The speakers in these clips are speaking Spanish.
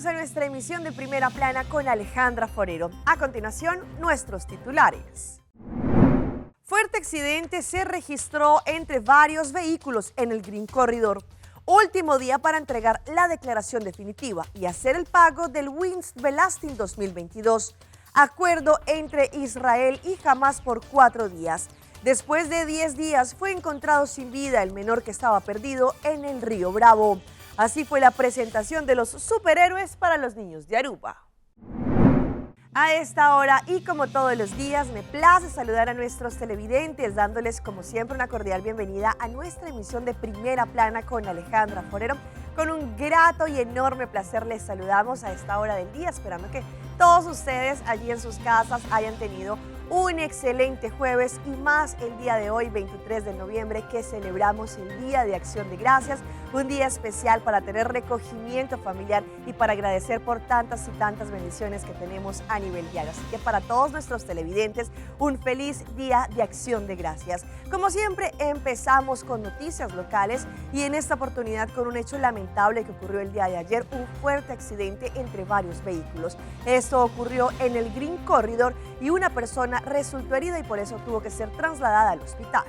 Bienvenidos a nuestra emisión de Primera Plana con Alejandra Forero. A continuación, nuestros titulares. Fuerte accidente se registró entre varios vehículos en el Green Corridor. Último día para entregar la declaración definitiva y hacer el pago del Winds Belasting 2022. Acuerdo entre Israel y Hamas por 4 días. Después de 10 días fue encontrado sin vida el menor que estaba perdido en el río Bravo. Así fue la presentación de los superhéroes para los niños de Aruba. A esta hora y como todos los días, me place saludar a nuestros televidentes, dándoles como siempre una cordial bienvenida a nuestra emisión de Primera Plana con Alejandra Forero. Con un grato y enorme placer les saludamos a esta hora del día, esperando que todos ustedes allí en sus casas hayan tenido un excelente jueves y más el día de hoy, 23 de noviembre, que celebramos el Día de Acción de Gracias, un día especial para tener recogimiento familiar y para agradecer por tantas y tantas bendiciones que tenemos a nivel diario. Así que para todos nuestros televidentes, un feliz Día de Acción de Gracias. Como siempre, empezamos con noticias locales y en esta oportunidad con un hecho lamentable que ocurrió el día de ayer, un fuerte accidente entre varios vehículos. Esto ocurrió en el Green Corridor y una persona resultó herida y por eso tuvo que ser trasladada al hospital.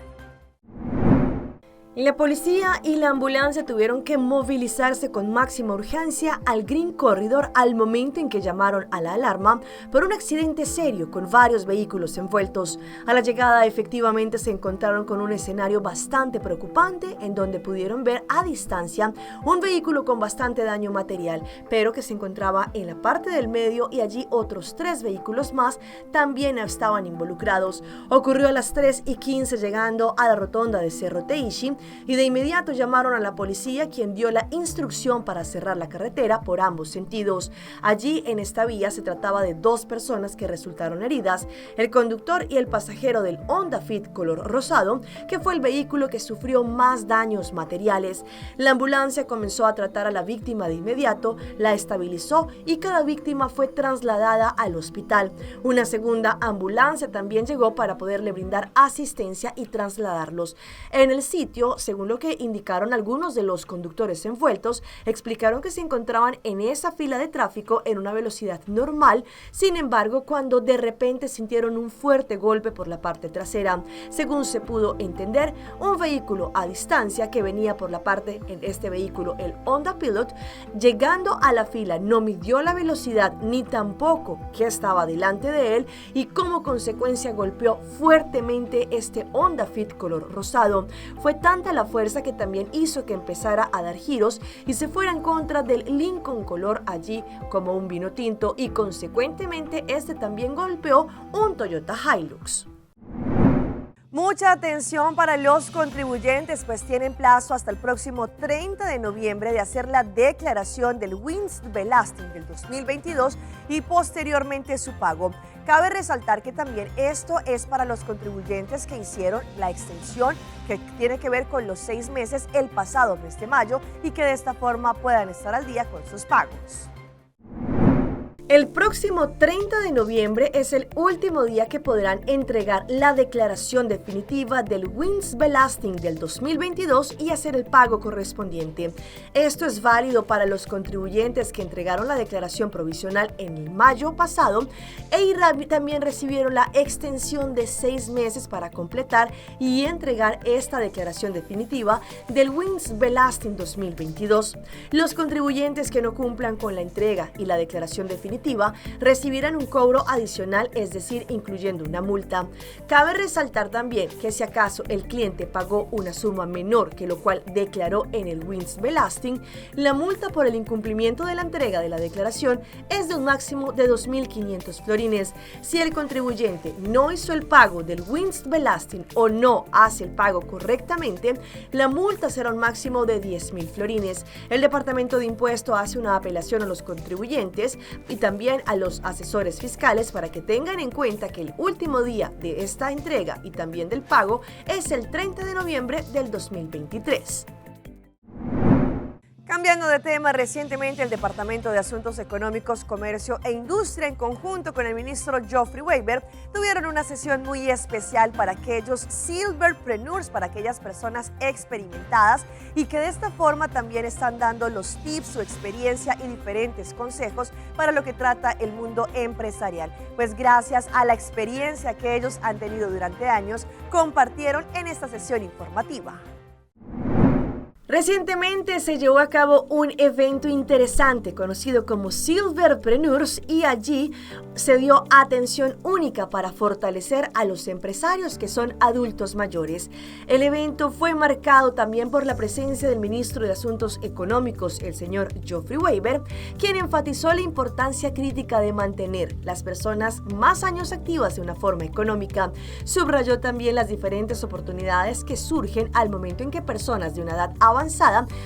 La policía y la ambulancia tuvieron que movilizarse con máxima urgencia al Green Corridor al momento en que llamaron a la alarma por un accidente serio con varios vehículos envueltos. A la llegada efectivamente se encontraron con un escenario bastante preocupante en donde pudieron ver a distancia un vehículo con bastante daño material, pero que se encontraba en la parte del medio y allí otros 3 vehículos más también estaban involucrados. Ocurrió a las 3:15 llegando a la rotonda de Cerro Teishi y de inmediato llamaron a la policía, quien dio la instrucción para cerrar la carretera por ambos sentidos. Allí en esta vía se trataba de 2 personas que resultaron heridas, el conductor y el pasajero del Honda Fit color rosado, que fue el vehículo que sufrió más daños materiales. La ambulancia comenzó a tratar a la víctima de inmediato, la estabilizó y cada víctima fue trasladada al hospital. Una segunda ambulancia también llegó para poderle brindar asistencia y trasladarlos. En el sitio, según lo que indicaron algunos de los conductores envueltos, explicaron que se encontraban en esa fila de tráfico en una velocidad normal, sin embargo, cuando de repente sintieron un fuerte golpe por la parte trasera. Según se pudo entender, un vehículo a distancia que venía por la parte en este vehículo, el Honda Pilot, llegando a la fila no midió la velocidad ni tampoco que estaba delante de él y como consecuencia golpeó fuertemente este Honda Fit color rosado. Fue tanta la fuerza que también hizo que empezara a dar giros y se fuera en contra del Lincoln color allí como un vino tinto y consecuentemente este también golpeó un Toyota Hilux. Mucha atención para los contribuyentes, pues tienen plazo hasta el próximo 30 de noviembre de hacer la declaración del Winds Belasting del 2022 y posteriormente su pago. Cabe resaltar que también esto es para los contribuyentes que hicieron la extensión que tiene que ver con los 6 meses el pasado mes de mayo y que de esta forma puedan estar al día con sus pagos. El próximo 30 de noviembre es el último día que podrán entregar la declaración definitiva del Winds Belasting del 2022 y hacer el pago correspondiente. Esto es válido para los contribuyentes que entregaron la declaración provisional en el mayo pasado también recibieron la extensión de 6 meses para completar y entregar esta declaración definitiva del Winds Belasting 2022. Los contribuyentes que no cumplan con la entrega y la declaración definitiva recibirán un cobro adicional, es decir, incluyendo una multa. Cabe resaltar también que si acaso el cliente pagó una suma menor que lo cual declaró en el Winds Belasting, la multa por el incumplimiento de la entrega de la declaración es de un máximo de 2.500 florines. Si el contribuyente no hizo el pago del Winds Belasting o no hace el pago correctamente, la multa será un máximo de 10.000 florines. El Departamento de Impuesto hace una apelación a los contribuyentes y también a los asesores fiscales para que tengan en cuenta que el último día de esta entrega y también del pago es el 30 de noviembre del 2023. Cambiando de tema, recientemente el Departamento de Asuntos Económicos, Comercio e Industria, en conjunto con el ministro Geoffrey Weber, tuvieron una sesión muy especial para aquellos silverpreneurs, para aquellas personas experimentadas y que de esta forma también están dando los tips, su experiencia y diferentes consejos para lo que trata el mundo empresarial. Pues gracias a la experiencia que ellos han tenido durante años, compartieron en esta sesión informativa. Recientemente se llevó a cabo un evento interesante conocido como Silverpreneurs y allí se dio atención única para fortalecer a los empresarios que son adultos mayores. El evento fue marcado también por la presencia del ministro de Asuntos Económicos, el señor Geoffrey Weber, quien enfatizó la importancia crítica de mantener las personas más años activas de una forma económica. Subrayó también las diferentes oportunidades que surgen al momento en que personas de una edad avanzada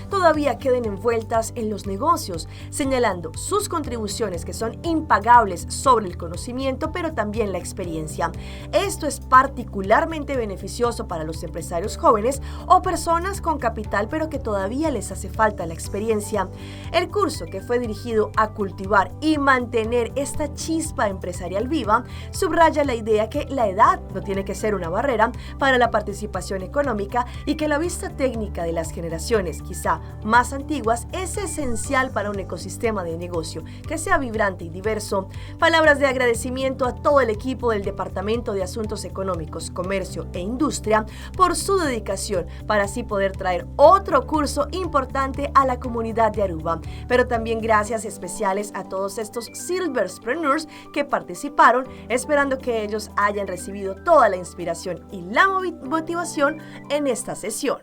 todavía queden envueltas en los negocios, señalando sus contribuciones que son impagables sobre el conocimiento, pero también la experiencia. Esto es particularmente beneficioso para los empresarios jóvenes o personas con capital, pero que todavía les hace falta la experiencia. El curso, que fue dirigido a cultivar y mantener esta chispa empresarial viva, subraya la idea que la edad no tiene que ser una barrera para la participación económica y que la vista técnica de las generaciones quizá más antiguas es esencial para un ecosistema de negocio que sea vibrante y diverso. Palabras de agradecimiento a todo el equipo del Departamento de Asuntos Económicos, Comercio e Industria por su dedicación para así poder traer otro curso importante a la comunidad de Aruba. Pero también gracias especiales a todos estos Silverpreneurs que participaron, esperando que ellos hayan recibido toda la inspiración y la motivación en esta sesión.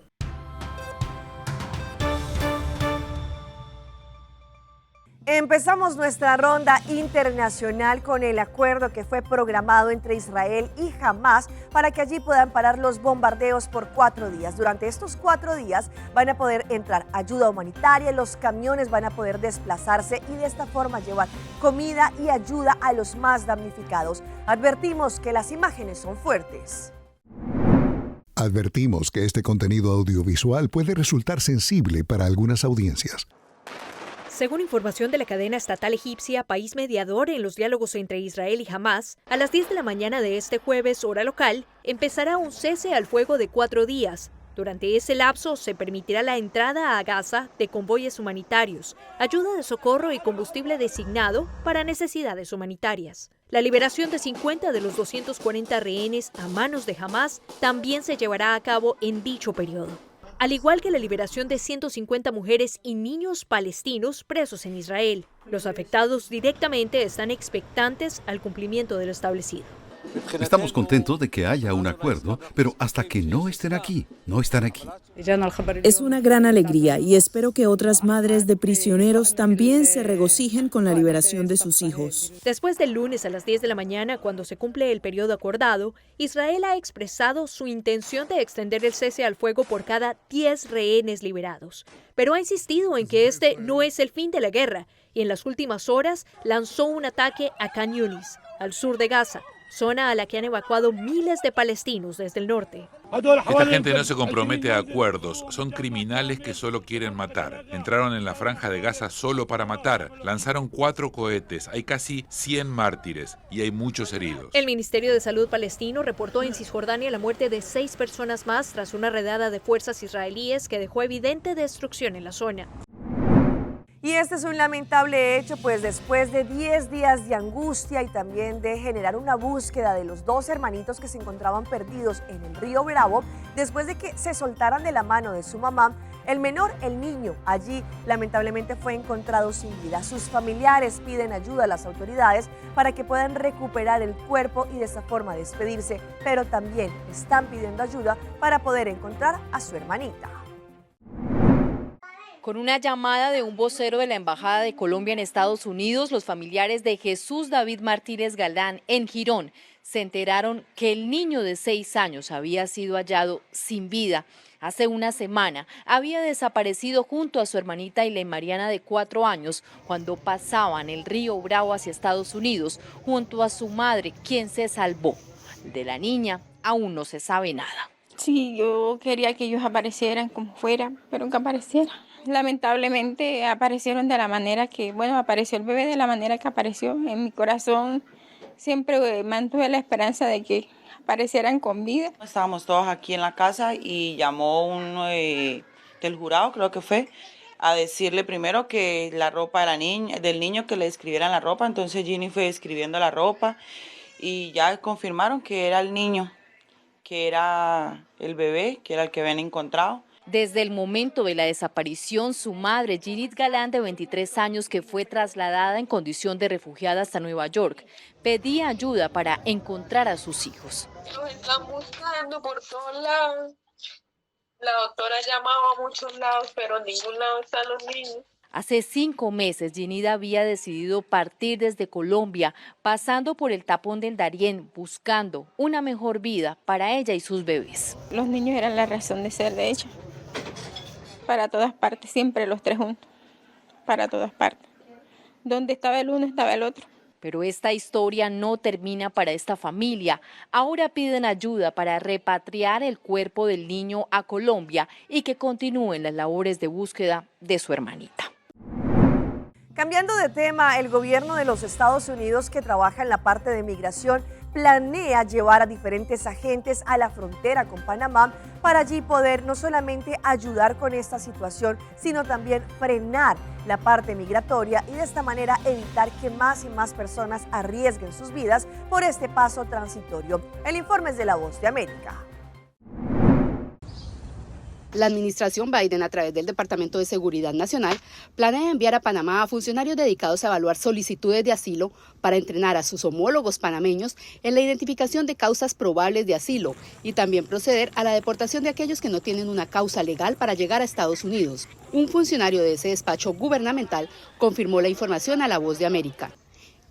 Empezamos nuestra ronda internacional con el acuerdo que fue programado entre Israel y Hamás para que allí puedan parar los bombardeos por 4 días. Durante estos 4 días van a poder entrar ayuda humanitaria, los camiones van a poder desplazarse y de esta forma llevar comida y ayuda a los más damnificados. Advertimos que las imágenes son fuertes. Advertimos que este contenido audiovisual puede resultar sensible para algunas audiencias. Según información de la cadena estatal egipcia, país mediador en los diálogos entre Israel y Hamás, a las 10 de la mañana de este jueves, hora local, empezará un cese al fuego de 4 días. Durante ese lapso se permitirá la entrada a Gaza de convoyes humanitarios, ayuda de socorro y combustible designado para necesidades humanitarias. La liberación de 50 de los 240 rehenes a manos de Hamás también se llevará a cabo en dicho periodo, al igual que la liberación de 150 mujeres y niños palestinos presos en Israel. Los afectados directamente están expectantes al cumplimiento de lo establecido. Estamos contentos de que haya un acuerdo, pero hasta que no estén aquí, no están aquí. Es una gran alegría y espero que otras madres de prisioneros también se regocijen con la liberación de sus hijos. Después del lunes a las 10 de la mañana, cuando se cumple el periodo acordado, Israel ha expresado su intención de extender el cese al fuego por cada 10 rehenes liberados, pero ha insistido en que este no es el fin de la guerra y en las últimas horas lanzó un ataque a Khan Yunis, al sur de Gaza, zona a la que han evacuado miles de palestinos desde el norte. Esta gente no se compromete a acuerdos, son criminales que solo quieren matar. Entraron en la franja de Gaza solo para matar, lanzaron 4 cohetes, hay casi 100 mártires y hay muchos heridos. El Ministerio de Salud palestino reportó en Cisjordania la muerte de 6 personas más tras una redada de fuerzas israelíes que dejó evidente destrucción en la zona. Y este es un lamentable hecho, pues después de 10 días de angustia y también de generar una búsqueda de los 2 hermanitos que se encontraban perdidos en el río Bravo, después de que se soltaran de la mano de su mamá, el menor, el niño, allí lamentablemente fue encontrado sin vida. Sus familiares piden ayuda a las autoridades para que puedan recuperar el cuerpo y de esa forma despedirse, pero también están pidiendo ayuda para poder encontrar a su hermanita. Con una llamada de un vocero de la Embajada de Colombia en Estados Unidos, los familiares de Jesús David Martínez Galán en Girón se enteraron que el niño de 6 años había sido hallado sin vida. Hace una semana había desaparecido junto a su hermanita Ailén Mariana de 4 años cuando pasaban el río Bravo hacia Estados Unidos junto a su madre, quien se salvó. De la niña aún no se sabe nada. Sí, yo quería que ellos aparecieran como fuera, pero que aparecieran. Lamentablemente aparecieron de la manera que, apareció el bebé de la manera que apareció. En mi corazón siempre mantuve la esperanza de que aparecieran con vida. Estábamos todos aquí en la casa y llamó uno del jurado, creo que fue, a decirle primero que la ropa de del niño, que le escribieran la ropa. Entonces Ginny fue escribiendo la ropa y ya confirmaron que era el niño, que era el bebé, que era el que habían encontrado. Desde el momento de la desaparición, su madre, Ginit Galán, de 23 años, que fue trasladada en condición de refugiada hasta Nueva York, pedía ayuda para encontrar a sus hijos. Los están buscando por todos lados. La doctora ha llamado a muchos lados, pero en ningún lado están los niños. Hace 5 meses, Ginit había decidido partir desde Colombia, pasando por el tapón del Darién, buscando una mejor vida para ella y sus bebés. Los niños eran la razón de ser de ella. Para todas partes, siempre los tres juntos, para todas partes. Donde estaba el uno, estaba el otro. Pero esta historia no termina para esta familia. Ahora piden ayuda para repatriar el cuerpo del niño a Colombia y que continúen las labores de búsqueda de su hermanita. Cambiando de tema, el gobierno de los Estados Unidos, que trabaja en la parte de migración, planea llevar a diferentes agentes a la frontera con Panamá para allí poder no solamente ayudar con esta situación, sino también frenar la parte migratoria y de esta manera evitar que más y más personas arriesguen sus vidas por este paso transitorio. El informe es de La Voz de América. La administración Biden, a través del Departamento de Seguridad Nacional, planea enviar a Panamá a funcionarios dedicados a evaluar solicitudes de asilo para entrenar a sus homólogos panameños en la identificación de causas probables de asilo y también proceder a la deportación de aquellos que no tienen una causa legal para llegar a Estados Unidos. Un funcionario de ese despacho gubernamental confirmó la información a La Voz de América.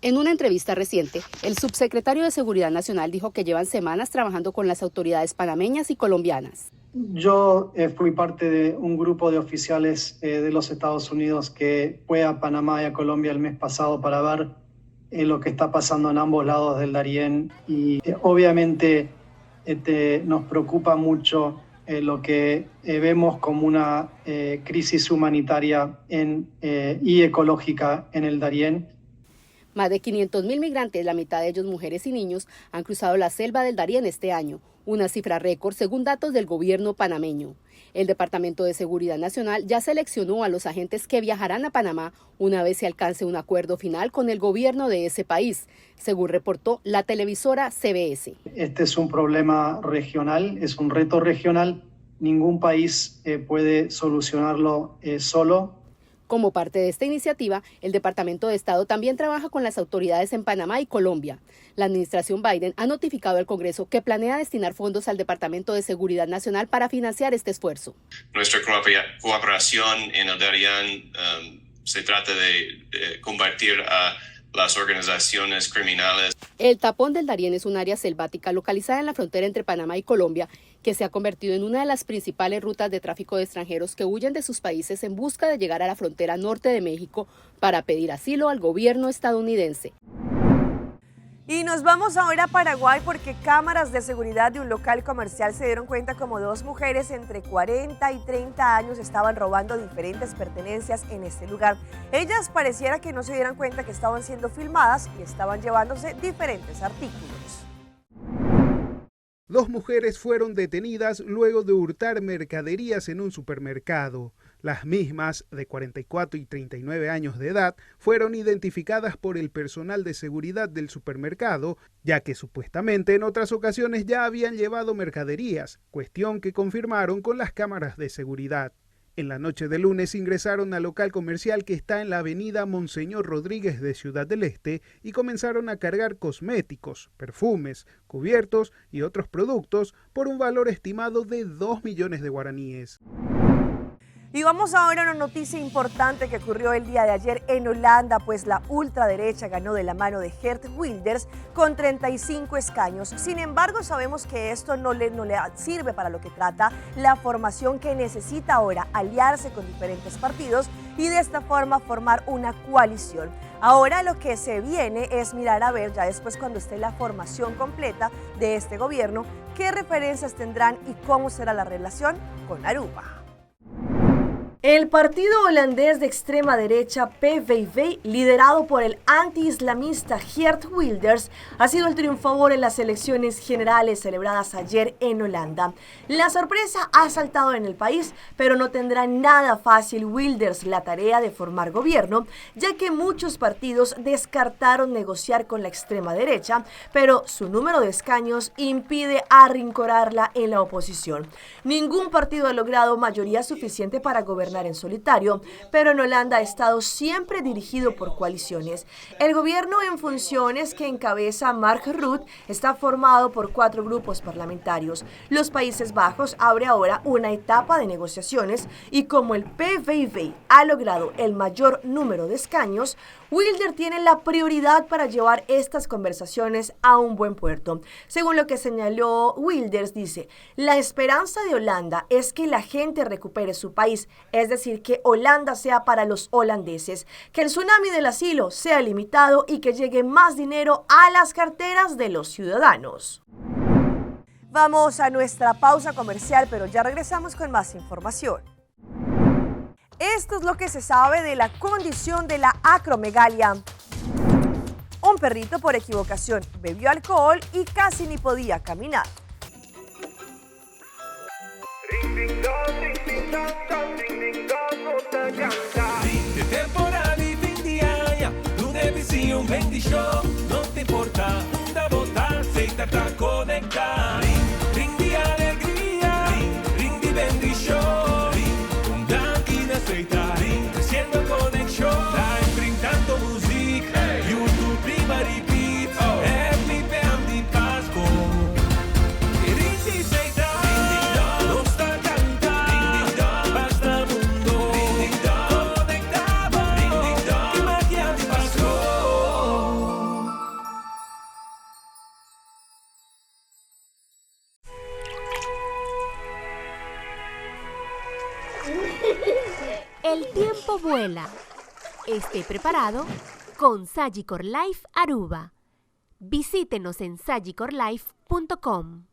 En una entrevista reciente, el subsecretario de Seguridad Nacional dijo que llevan semanas trabajando con las autoridades panameñas y colombianas. Yo fui parte de un grupo de oficiales de los Estados Unidos que fue a Panamá y a Colombia el mes pasado para ver lo que está pasando en ambos lados del Darién y obviamente nos preocupa mucho lo que vemos como una crisis humanitaria y ecológica en el Darién. Más de 500.000 migrantes, la mitad de ellos mujeres y niños, han cruzado la selva del Darién este año, una cifra récord según datos del gobierno panameño. El Departamento de Seguridad Nacional ya seleccionó a los agentes que viajarán a Panamá una vez se alcance un acuerdo final con el gobierno de ese país, según reportó la televisora CBS. Este es un problema regional, es un reto regional. Ningún país puede solucionarlo solo. Como parte de esta iniciativa, el Departamento de Estado también trabaja con las autoridades en Panamá y Colombia. La administración Biden ha notificado al Congreso que planea destinar fondos al Departamento de Seguridad Nacional para financiar este esfuerzo. Nuestra cooperación en el Darién se trata de combatir a las organizaciones criminales. El tapón del Darién es un área selvática localizada en la frontera entre Panamá y Colombia que se ha convertido en una de las principales rutas de tráfico de extranjeros que huyen de sus países en busca de llegar a la frontera norte de México para pedir asilo al gobierno estadounidense. Y nos vamos ahora a Paraguay porque cámaras de seguridad de un local comercial se dieron cuenta como 2 mujeres entre 40 y 30 años estaban robando diferentes pertenencias en este lugar. Ellas pareciera que no se dieran cuenta que estaban siendo filmadas y estaban llevándose diferentes artículos. 2 mujeres fueron detenidas luego de hurtar mercaderías en un supermercado. Las mismas, de 44 y 39 años de edad, fueron identificadas por el personal de seguridad del supermercado, ya que supuestamente en otras ocasiones ya habían llevado mercaderías, cuestión que confirmaron con las cámaras de seguridad. En la noche de lunes ingresaron al local comercial que está en la avenida Monseñor Rodríguez de Ciudad del Este y comenzaron a cargar cosméticos, perfumes, cubiertos y otros productos por un valor estimado de 2 millones de guaraníes. Y vamos ahora a una noticia importante que ocurrió el día de ayer en Holanda, pues la ultraderecha ganó de la mano de Geert Wilders con 35 escaños. Sin embargo, sabemos que esto no le sirve para lo que trata la formación que necesita ahora aliarse con diferentes partidos y de esta forma formar una coalición. Ahora lo que se viene es mirar a ver, ya después cuando esté la formación completa de este gobierno, qué referencias tendrán y cómo será la relación con Aruba. El partido holandés de extrema derecha PVV, liderado por el anti-islamista Geert Wilders, ha sido el triunfador en las elecciones generales celebradas ayer en Holanda. La sorpresa ha saltado en el país, pero no tendrá nada fácil Wilders la tarea de formar gobierno, ya que muchos partidos descartaron negociar con la extrema derecha, pero su número de escaños impide arrinconarla en la oposición. Ningún partido ha logrado mayoría suficiente para gobernar en solitario, pero en Holanda ha estado siempre dirigido por coaliciones. El gobierno en funciones que encabeza Mark Rutte está formado por 4 grupos parlamentarios. Los Países Bajos abre ahora una etapa de negociaciones y como el PVV ha logrado el mayor número de escaños, Wilders tiene la prioridad para llevar estas conversaciones a un buen puerto. Según lo que señaló Wilders, dice, la esperanza de Holanda es que la gente recupere su país, es decir, que Holanda sea para los holandeses, que el tsunami del asilo sea limitado y que llegue más dinero a las carteras de los ciudadanos. Vamos a nuestra pausa comercial, pero ya regresamos con más información. Esto es lo que se sabe de la condición de la acromegalia. Un perrito por equivocación bebió alcohol y casi ni podía caminar. Fin de temporada y fin de año, Univisión bendición, no te importa, una bota, se te está conectada. Ring de alegría, ring de bendición, un danquín aceita, creciendo conexión, live brindando música, YouTube prima repeat, happy band de Pasco, ring de aceita, no está cantando, basta mundo, conectado, que magia de Pasco. El tiempo vuela. Esté preparado con Sagicor Life Aruba. Visítenos en sagicorlife.com.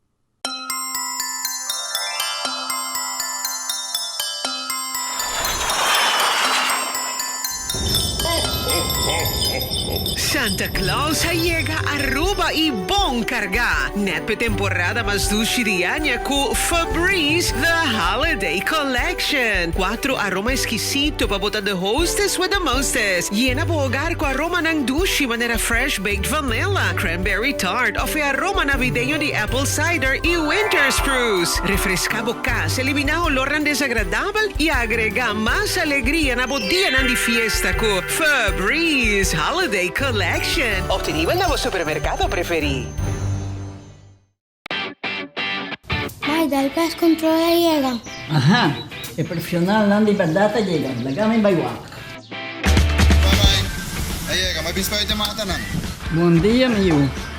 Santa Claus llega a Aruba y bon carga. Net temporada mas dushirianya com Febreze The Holiday Collection. 4 aroma exquisito para botar the hostess with the mostest. Llena po hogar com aroma ng dushi manera fresh baked vanilla, cranberry tart o aroma navideño de apple cider y winter spruce. Refresca bocas, elimina olor ng desagradable y agrega más alegría na bodía ng di fiesta con Febreze Holiday Collection. Obtenible en vostro supermercado preferido. Mai, dal gas controla llega. Aha, el profesional Nandi Perdata llega. La gama en Baywalk. Bye-bye. Llega, may bispo ito matanan. Buen día, miyo.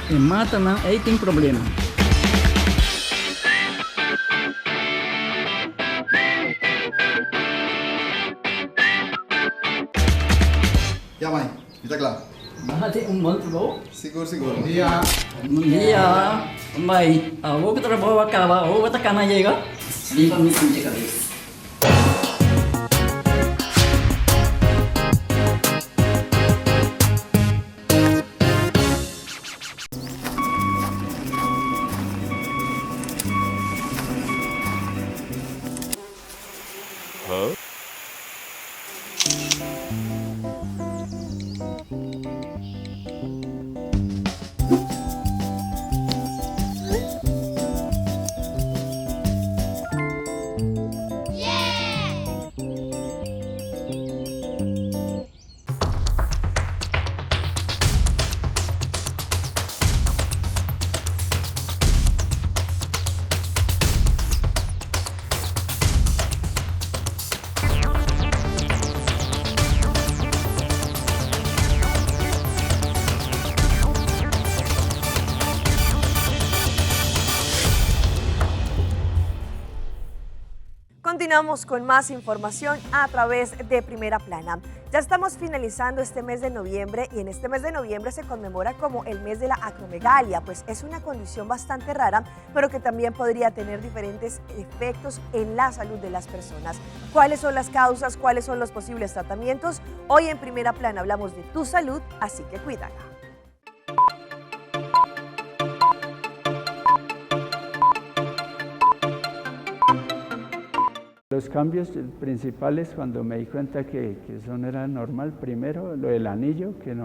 En Matanan hay un problema. Ya, Mai. Kita kelar. Bájate un monstruo. Siguro, siguro. Buen día. Buen día. Bye. Vos que trabajo acaba. Vos esta cana llega. Viva mi llega. Continuamos con más información a través de Primera Plana. Ya estamos finalizando este mes de noviembre y en este mes de noviembre se conmemora como el mes de la acromegalia, pues es una condición bastante rara, pero que también podría tener diferentes efectos en la salud de las personas. ¿Cuáles son las causas? ¿Cuáles son los posibles tratamientos? Hoy en Primera Plana hablamos de tu salud, así que cuídala. Los cambios principales cuando me di cuenta que eso no era normal, primero lo del anillo, que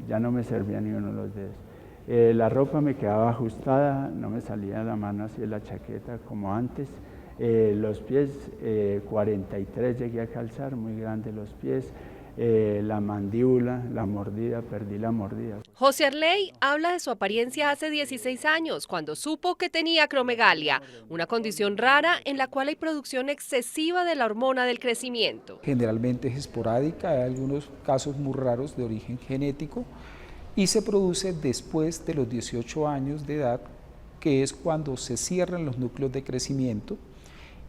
ya no me servía ni uno de los dedos. La ropa me quedaba ajustada, no me salía la mano así de la chaqueta como antes. Los pies, 43 llegué a calzar, muy grandes los pies. La mandíbula, la mordida, perdí la mordida. José Arley habla de su apariencia hace 16 años, cuando supo que tenía acromegalia, una condición rara en la cual hay producción excesiva de la hormona del crecimiento. Generalmente es esporádica, hay algunos casos muy raros de origen genético y se produce después de los 18 años de edad, que es cuando se cierran los núcleos de crecimiento.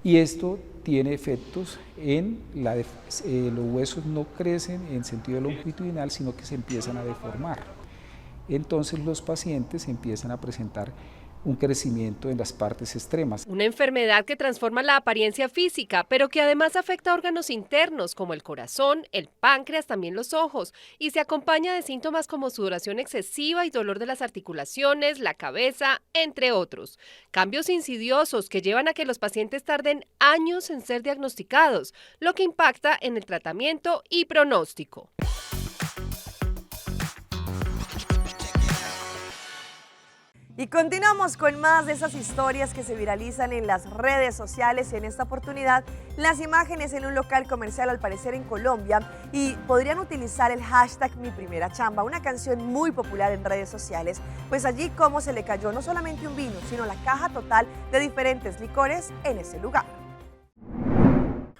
Y esto tiene efectos en los huesos no crecen en sentido longitudinal, sino que se empiezan a deformar. Entonces los pacientes empiezan a presentar un crecimiento en las partes extremas. Una enfermedad que transforma la apariencia física, pero que además afecta a órganos internos como el corazón, el páncreas, también los ojos, y se acompaña de síntomas como sudoración excesiva y dolor de las articulaciones, la cabeza, entre otros. Cambios insidiosos que llevan a que los pacientes tarden años en ser diagnosticados, lo que impacta en el tratamiento y pronóstico. Y continuamos con más de esas historias que se viralizan en las redes sociales. En esta oportunidad, las imágenes en un local comercial, al parecer en Colombia, y podrían utilizar el hashtag Mi Primera Chamba, una canción muy popular en redes sociales. Pues allí cómo se le cayó no solamente un vino, sino la caja total de diferentes licores en ese lugar.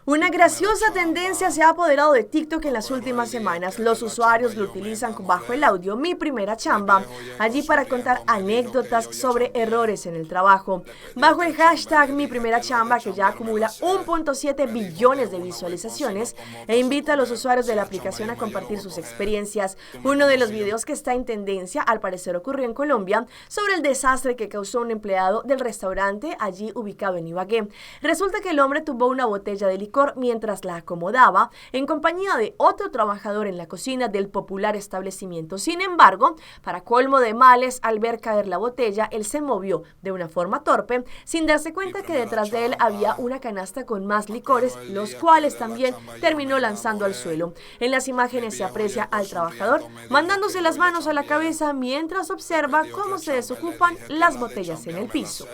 Una graciosa tendencia se ha apoderado de TikTok en las últimas semanas. Los usuarios lo utilizan bajo el audio Mi Primera Chamba, allí para contar anécdotas sobre errores en el trabajo. Bajo el hashtag Mi Primera Chamba, que ya acumula 1.7 billones de visualizaciones, e invita a los usuarios de la aplicación a compartir sus experiencias. Uno de los videos que está en tendencia, al parecer ocurrió en Colombia, sobre el desastre que causó un empleado del restaurante allí ubicado en Ibagué. Resulta que el hombre tumbó una botella de licor mientras la acomodaba en compañía de otro trabajador en la cocina del popular establecimiento. Sin embargo, para colmo de males, al ver caer la botella, él se movió de una forma torpe, sin darse cuenta que detrás de él había una canasta con más licores, los cuales también terminó lanzando al suelo. En las imágenes se aprecia al trabajador mandándose las manos a la cabeza mientras observa cómo se desocupan las botellas en el piso.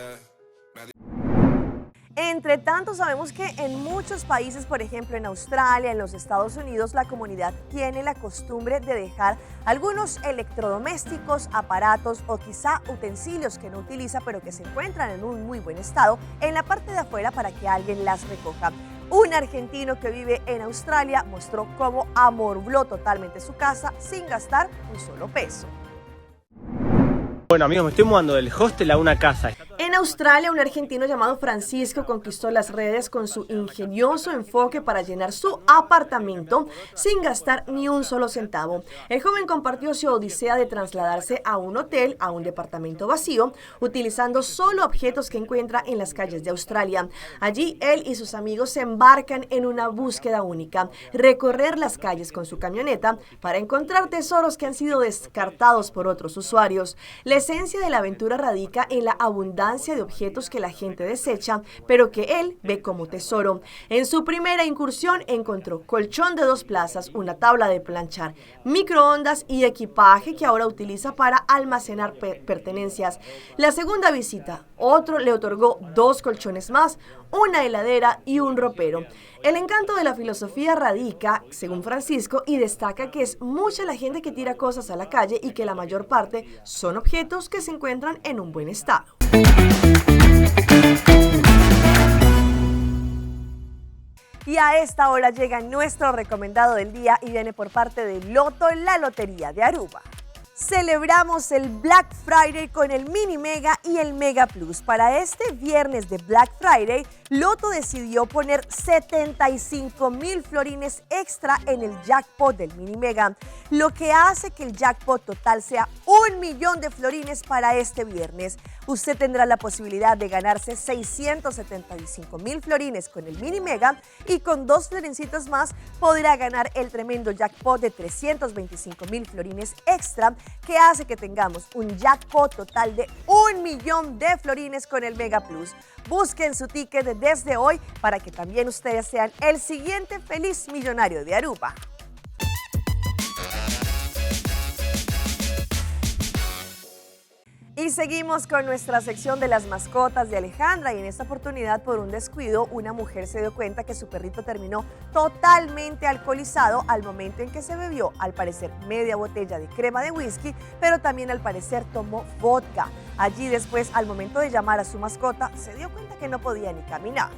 Entre tanto, sabemos que en muchos países, por ejemplo en Australia, en los Estados Unidos, la comunidad tiene la costumbre de dejar algunos electrodomésticos, aparatos o quizá utensilios que no utiliza pero que se encuentran en un muy buen estado en la parte de afuera para que alguien las recoja. Un argentino que vive en Australia mostró cómo amuebló totalmente su casa sin gastar un solo peso. Bueno amigos, me estoy mudando del hostel a una casa. En Australia, un argentino llamado Francisco conquistó las redes con su ingenioso enfoque para llenar su apartamento sin gastar ni un solo centavo. El joven compartió su odisea de trasladarse a un hotel, a un departamento vacío, utilizando solo objetos que encuentra en las calles de Australia. Allí, él y sus amigos se embarcan en una búsqueda única, recorrer las calles con su camioneta para encontrar tesoros que han sido descartados por otros usuarios. La esencia de la aventura radica en la abundancia de objetos que la gente desecha, pero que él ve como tesoro. En su primera incursión encontró colchón de 2 plazas, una tabla de planchar, microondas y equipaje que ahora utiliza para almacenar pertenencias. La segunda visita, otro le otorgó 2 colchones más, una heladera y un ropero. El encanto de la filosofía radica, según Francisco, y destaca que es mucha la gente que tira cosas a la calle y que la mayor parte son objetos que se encuentran en un buen estado. Y a esta hora llega nuestro recomendado del día y viene por parte de Loto, la Lotería de Aruba. Celebramos el Black Friday con el Mini Mega y el Mega Plus. Para este viernes de Black Friday, Loto decidió poner 75,000 florines extra en el jackpot del Mini Mega, lo que hace que el jackpot total sea 1.000.000 de florines para este viernes. Usted tendrá la posibilidad de ganarse 675,000 florines con el Mini Mega y con 2 florincitos más podrá ganar el tremendo jackpot de 325,000 florines extra, que hace que tengamos un jackpot total de 1.000.000 de florines con el Mega Plus. Busquen su ticket desde hoy para que también ustedes sean el siguiente feliz millonario de Aruba. Y seguimos con nuestra sección de las mascotas de Alejandra, y en esta oportunidad, por un descuido, una mujer se dio cuenta que su perrito terminó totalmente alcoholizado al momento en que se bebió, al parecer, media botella de crema de whisky, pero también al parecer tomó vodka. Allí después, al momento de llamar a su mascota, se dio cuenta que no podía ni caminar.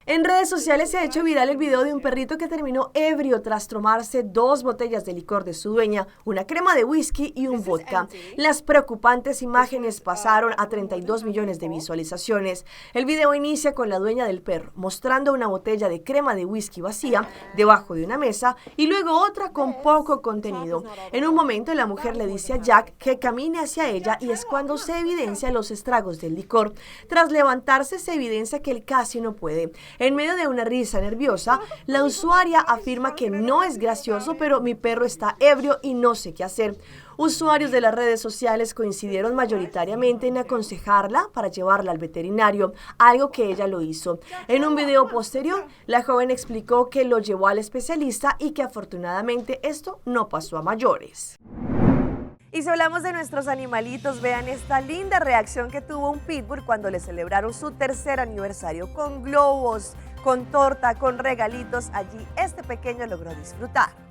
En redes sociales se ha hecho viral el video de un perrito que terminó ebrio tras tomarse 2 botellas de licor de su dueña, una crema de whisky y un vodka. Las preocupantes imágenes pasaron a 32 millones de visualizaciones. El video inicia con la dueña del perro mostrando una botella de crema de whisky vacía debajo de una mesa y luego otra con poco contenido. En un momento la mujer le dice a Jack que camine hacia ella y es cuando se evidencia los estragos del licor. Tras levantarse se evidencia que él casi no puede. En medio de una risa nerviosa, la usuaria afirma que no es gracioso, pero mi perro está ebrio y no sé qué hacer. Usuarios de las redes sociales coincidieron mayoritariamente en aconsejarla para llevarla al veterinario, algo que ella lo hizo. En un video posterior, la joven explicó que lo llevó al especialista y que afortunadamente esto no pasó a mayores. Y si hablamos de nuestros animalitos, vean esta linda reacción que tuvo un pitbull cuando le celebraron su 3er aniversario con globos, con torta, con regalitos. Allí este pequeño logró disfrutar.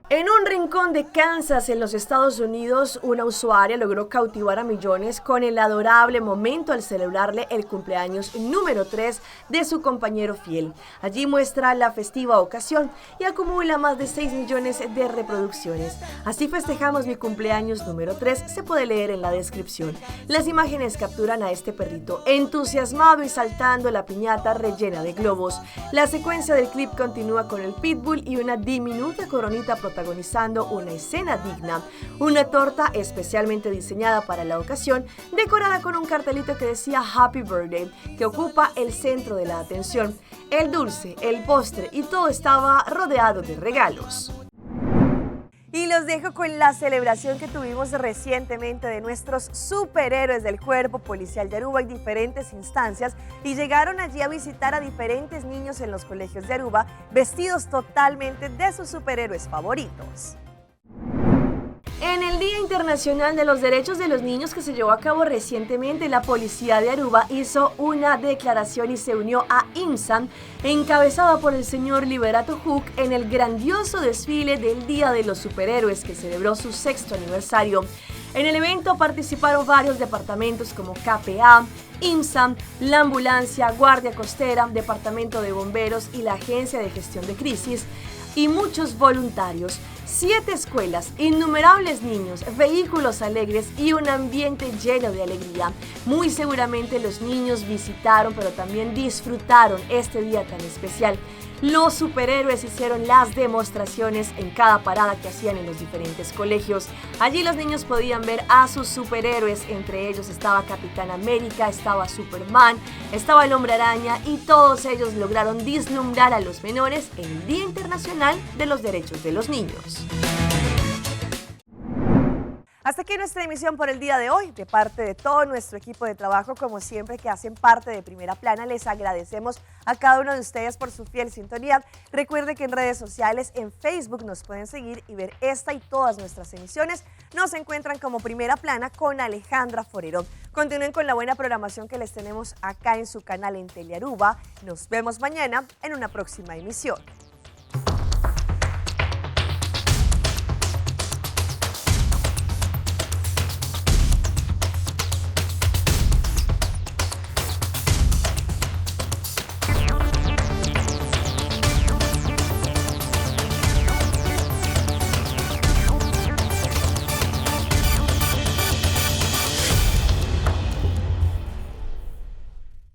En un rincón de Kansas, en los Estados Unidos, una usuaria logró cautivar a millones con el adorable momento al celebrarle el cumpleaños número 3 de su compañero fiel. Allí muestra la festiva ocasión y acumula más de 6 millones de reproducciones. Así festejamos mi cumpleaños número 3, se puede leer en la descripción. Las imágenes capturan a este perrito entusiasmado y saltando la piñata rellena de globos. La secuencia del clip continúa con el pitbull y una diminuta coronita protagonizando una escena digna, una torta especialmente diseñada para la ocasión, decorada con un cartelito que decía Happy Birthday, que ocupa el centro de la atención. El dulce, el postre y todo estaba rodeado de regalos. Y los dejo con la celebración que tuvimos recientemente de nuestros superhéroes del Cuerpo Policial de Aruba en diferentes instancias, y llegaron allí a visitar a diferentes niños en los colegios de Aruba vestidos totalmente de sus superhéroes favoritos. En el Día Internacional de los Derechos de los Niños que se llevó a cabo recientemente, la Policía de Aruba hizo una declaración y se unió a IMSAM, encabezada por el señor Liberato Hook, en el grandioso desfile del Día de los Superhéroes que celebró su 6º aniversario. En el evento participaron varios departamentos como KPA, IMSAM, la Ambulancia, Guardia Costera, Departamento de Bomberos y la Agencia de Gestión de Crisis, y muchos voluntarios. 7 escuelas, innumerables niños, vehículos alegres y un ambiente lleno de alegría. Muy seguramente los niños visitaron, pero también disfrutaron este día tan especial. Los superhéroes hicieron las demostraciones en cada parada que hacían en los diferentes colegios. Allí los niños podían ver a sus superhéroes, entre ellos estaba Capitán América, estaba Superman, estaba el Hombre Araña, y todos ellos lograron vislumbrar a los menores en el Día Internacional de los Derechos de los Niños. Hasta aquí nuestra emisión por el día de hoy. De parte de todo nuestro equipo de trabajo, como siempre, que hacen parte de Primera Plana, les agradecemos a cada uno de ustedes por su fiel sintonía. Recuerde que en redes sociales, en Facebook, nos pueden seguir y ver esta y todas nuestras emisiones. Nos encuentran como Primera Plana con Alejandra Forero. Continúen con la buena programación que les tenemos acá en su canal en Telearuba. Nos vemos mañana en una próxima emisión.